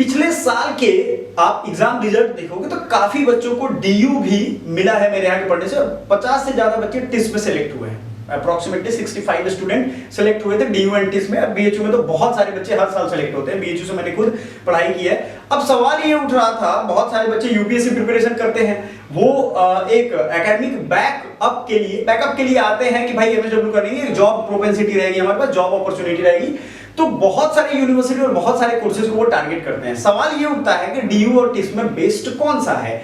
पिछले साल के आप एग्जाम रिजल्ट देखोगे तो काफी बच्चों को डीयू भी मिला है मेरे यहाँ के पढ़ने से, और 50 से ज्यादा बच्चे टिस में सेलेक्ट हुए हैं। अप्रोक्सीमेटली 65 स्टूडेंट सेलेक्ट हुए थे डीयू एंड टिस में। बीएचयू में तो बहुत सारे बच्चे हर साल सेलेक्ट होते हैं, बीएचयू से मैंने खुद पढ़ाई की है। अब सवाल ये उठ रहा था, बहुत सारे बच्चे यूपीएससी प्रिपरेशन करते हैं, वो एक एकेडमिक बैकअप के लिए आते हैं कि भाई एमएसडब्ल्यू करेंगे, जॉब प्रोपेंसिटी रहेगी, हमारे पास जॉब अपॉर्चुनिटी रहेगी, तो बहुत सारे यूनिवर्सिटी और बहुत सारे कोर्सेज को वो टारगेट करते हैं। सवाल ये उठता है कि डीयू और टिस में बेस्ट कौन सा है,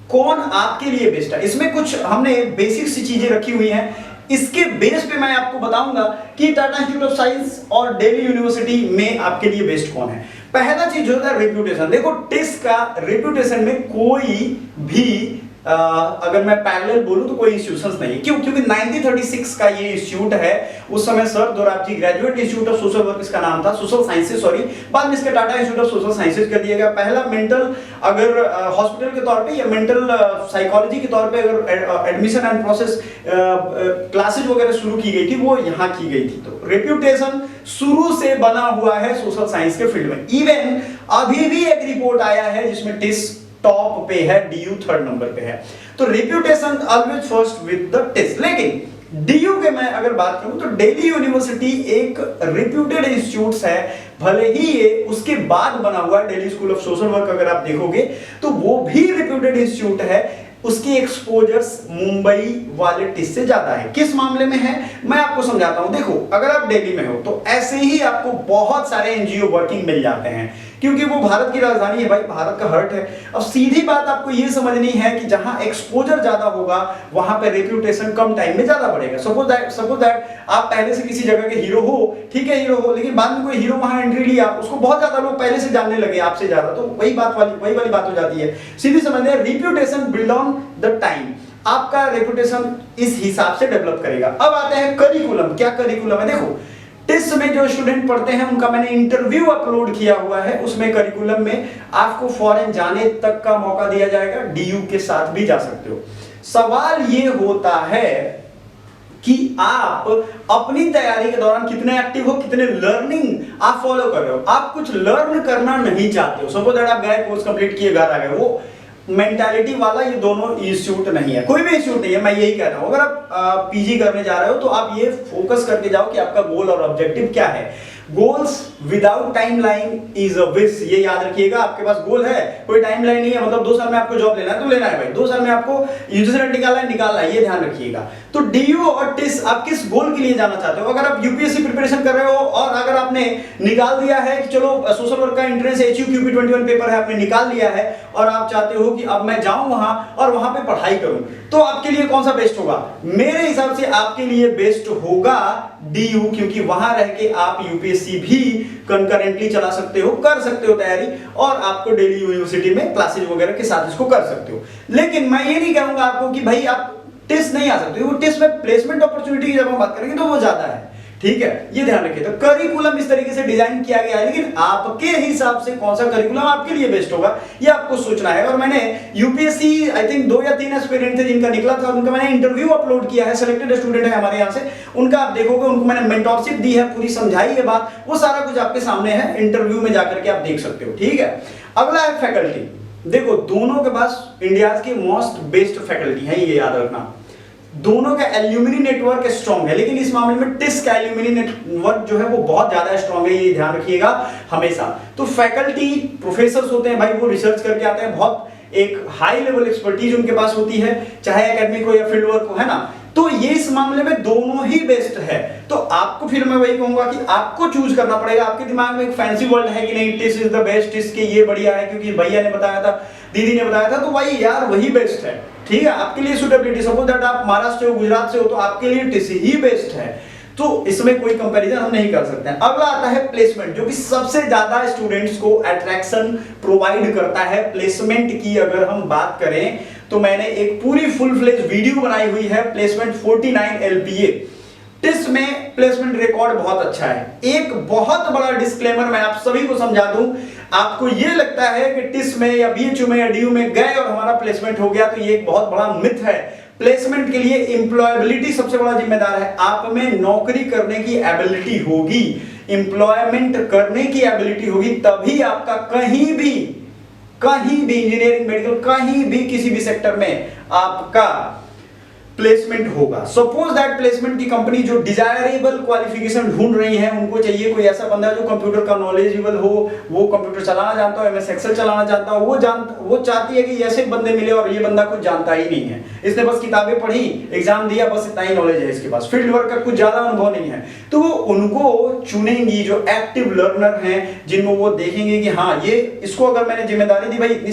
कौन आपके लिए बेस्ट है। इसमें कुछ हमने बेसिक सी चीजें रखी हुई हैं, इसके बेस पे मैं आपको बताऊंगा कि टाटा इंस्टीट्यूट ऑफ साइंस और दिल्ली यूनिवर्सिटी में आपके लिए बेस्ट कौन है। पहला चीज होता है रेप्यूटेशन। देखो टिस का रेप्यूटेशन में कोई भी अगर मैं पैरेलल बोलूं तो कोई इंस्टीट्यूशंस नहीं है। क्यों? क्योंकि 1936 का ये इंस्टीट्यूट है। उस समय sir Dorabji graduate institute of social work इसका नाम था, सोशल साइंसेस सॉरी, बाद में इसका Tata institute of social sciences कर दिया गया। पहला मेंटल अगर हॉस्पिटल के तौर पे या मेंटल साइकोलॉजी के तौर पे अगर एडमिशन एंड प्रोसेस क्लासेज वगैरह शुरू की गई थी वो यहाँ की गई थी। तो रेप्यूटेशन शुरू से बना हुआ है सोशल साइंस के फील्ड में। इवन अभी भी एक रिपोर्ट आया है जिसमें टिस टॉप पे है, डीयू थर्ड नंबर पे है। तो reputation always first with the TISS. लेकिन डीयू के मैं अगर बात करूं तो दिल्ली यूनिवर्सिटी एक रेप्यूटेड इंस्टीट्यूट है, भले ही ये उसके बाद बना हुआ है। Delhi school of social work अगर आप देखोगे तो वो भी रेप्यूटेड इंस्टीट्यूट है। उसकी एक्सपोजर्स मुंबई वाले टिस से ज्यादा है। किस मामले में है मैं आपको समझाता हूं। देखो, अगर आप दिल्ली में हो तो ऐसे ही आपको बहुत सारे एनजीओ वर्किंग मिल जाते हैं, क्योंकि वो भारत की राजधानी है भाई, भारत का हार्ट है। अब सीधी बात आपको ये समझनी है कि जहां एक्सपोजर ज्यादा होगा वहां पे रेप्यूटेशन कम टाइम में ज्यादा बढ़ेगा। सपोज दैट आप पहले से किसी जगह के हीरो हो, ठीक है हीरो हो, लेकिन बाद में कोई हीरो वहां एंट्री लिया, उसको बहुत ज्यादा लोग पहले से जानने लगे आपसे ज्यादा, तो वही वाली बात हो जाती है। सीधी समझ लें, reputation build on the time. आपका रेप्यूटेशन इस हिसाब से डेवलप करेगा। अब आते हैं करिकुलम। क्या करिकुलम है? देखो, टिस में जो स्टूडेंट पढ़ते हैं उनका मैंने इंटरव्यू अपलोड किया हुआ है। उसमें करिकुलम में आपको फॉरेन जाने तक का मौका दिया जाएगा, डीयू के साथ भी जा सकते हो। सवाल ये होता है कि आप अपनी तैयारी के दौरान कितने एक्टिव हो, कितने लर्निंग आप फॉलो कर रहे हो। आप कुछ लर्न करना नहीं चाहते हो, सपोज दैट आप गए, कोर्स कंप्लीट किए, घर आ गए, वो मेंटालिटी वाला ये दोनों इंस्टीट्यूट नहीं है, कोई भी इंस्टीट्यूट नहीं है। मैं यही कह रहा हूं, अगर आप पीजी करने जा रहे हो तो आप ये फोकस करके जाओ कि आपका गोल और ऑब्जेक्टिव क्या है। Goals without timeline is a wish, ये याद रखिएगा। आपके पास गोल है, कोई टाइमलाइन नहीं है, मतलब 2 साल में आपको जॉब लेना है तो लेना है भाई, 2 साल में आपको यूजीसी निकालना है, ये ध्यान रखिएगा। तो डीयू और टिस आप किस गोल के लिए जाना चाहते हो? अगर आप यूपीएससी प्रिपरेशन कर रहे हो और अगर आपने निकाल दिया है कि चलो सोशल वर्क का एंट्रेंस एचयूक्यूपी 21 पेपर है, आपने निकाल लिया है और आप चाहते हो कि अब मैं जाऊं वहां और वहां पे पढ़ाई करूं, तो आपके लिए कौन सा बेस्ट होगा? मेरे हिसाब से आपके लिए बेस्ट होगा डीयू, क्योंकि वहां रह के आप यूपीएससी भी कंकरेंटली चला सकते हो, कर सकते हो तैयारी, और आपको दिल्ली यूनिवर्सिटी में क्लासेज वगैरह के साथ इसको कर सकते हो। लेकिन मैं ये नहीं कहूंगा आपको कि भाई आप टिस नहीं आ सकते। वो टिस में प्लेसमेंट अपॉर्चुनिटी की जब हम बात करेंगे तो वो ज्यादा है, ठीक है, ये ध्यान रखिए। तो करिकुलम इस तरीके से डिजाइन किया गया है, लेकिन आपके हिसाब से कौन सा करिकुलम आपके लिए बेस्ट होगा ये आपको सोचना है। और मैंने यूपीएससी आई थिंक 2 या 3 एस्पिरेंट थे जिनका निकला था, उनका मैंने इंटरव्यू अपलोड किया है, सिलेक्टेड स्टूडेंट है हमारे यहाँ से, उनका आप देखोगे, उनको मैंने मेंटरशिप दी है, पूरी समझाई है बात, वो सारा कुछ आपके सामने है, इंटरव्यू में जाकर के आप देख सकते हो, ठीक है। अगला है फैकल्टी। देखो, दोनों के पास इंडिया की मोस्ट बेस्ट फैकल्टी है, ये याद रखना। दोनों का एल्यूमिनी नेटवर्क स्ट्रॉन्ग है, लेकिन इस मामले में टिस का एल्यूमिनी नेटवर्क जो है वो बहुत ज्यादा स्ट्रॉन्ग है, ये ध्यान रखिएगा हमेशा। तो फैकल्टी प्रोफेसर्स होते हैं भाई, वो रिसर्च करके आते हैं, बहुत एक हाई लेवल एक्सपर्टीज उनके पास होती है, चाहे एकेडमिक हो या फील्ड वर्क हो, है ना। तो ये इस मामले में दोनों ही बेस्ट है। तो आपको फिर मैं वही कहूंगा कि आपको चूज करना पड़ेगा। आपके दिमाग में एक फैंसी वर्ल्ड है कि नहीं TISS is the best, TISS के ये बढ़िया है क्योंकि भैया ने बताया था, दीदी ने बताया था, तो भाई यार वही बेस्ट है, ठीक है। आपके लिए सुटेबिलिटी, सपोज दैट आप महाराष्ट्र से हो, गुजरात से हो, तो आपके लिए टिस ही बेस्ट है। तो इसमें कोई कंपैरिजन हम नहीं कर सकते हैं। अगला आता है प्लेसमेंट, जो कि सबसे ज्यादा स्टूडेंट्स को अट्रैक्शन प्रोवाइड करता है। प्लेसमेंट की अगर हम बात करें तो मैंने एक पूरी फुल फ्लेज वीडियो बनाई हुई है, प्लेसमेंट 49 LPA। टिस में प्लेसमेंट रिकॉर्ड बहुत अच्छा है। एक बहुत बड़ा डिस्क्लेमर मैं आप सभी को समझा दूं, आपको ये लगता है कि टिस में या बीएचयू में या डीयू में गए और हमारा प्लेसमेंट हो गया, तो ये एक बहुत बड़ा मिथ है। प्लेसमेंट के लिए एम्प्लॉयबिलिटी सबसे बड़ा जिम्मेदार है। आप में नौकरी करने की एबिलिटी होगी, एम्प्लॉयमेंट करने की एबिलिटी होगी, तभी आपका कहीं भी इंजीनियरिंग, मेडिकल, कहीं भी किसी भी सेक्टर में आपका प्लेसमेंट होगा। सपोज दैट प्लेसमेंट की कंपनी जो डिजायरेबल क्वालिफिकेशन ढूंढ रही है, उनको चाहिए कोई ऐसा बंदा जो कंप्यूटर का नॉलेजेबल हो, वो कंप्यूटर चलाना जानता हो, एमएस एक्सेल चलाना जानता हो, वो चाहती है कि ऐसे बंदे मिले और ये बंदा कुछ जानता ही नहीं है, इसने बस किताबें पढ़ी, एग्जाम दिया, बस इतना ही नॉलेज है इसके पास, फील्ड वर्क का कुछ ज्यादा अनुभव नहीं है, तो वो उनको चुनेंगी जो एक्टिव लर्नर हैं, जिनमें वो देखेंगे कि हाँ, ये इसको अगर मैंने जिम्मेदारी दी भाई इतनी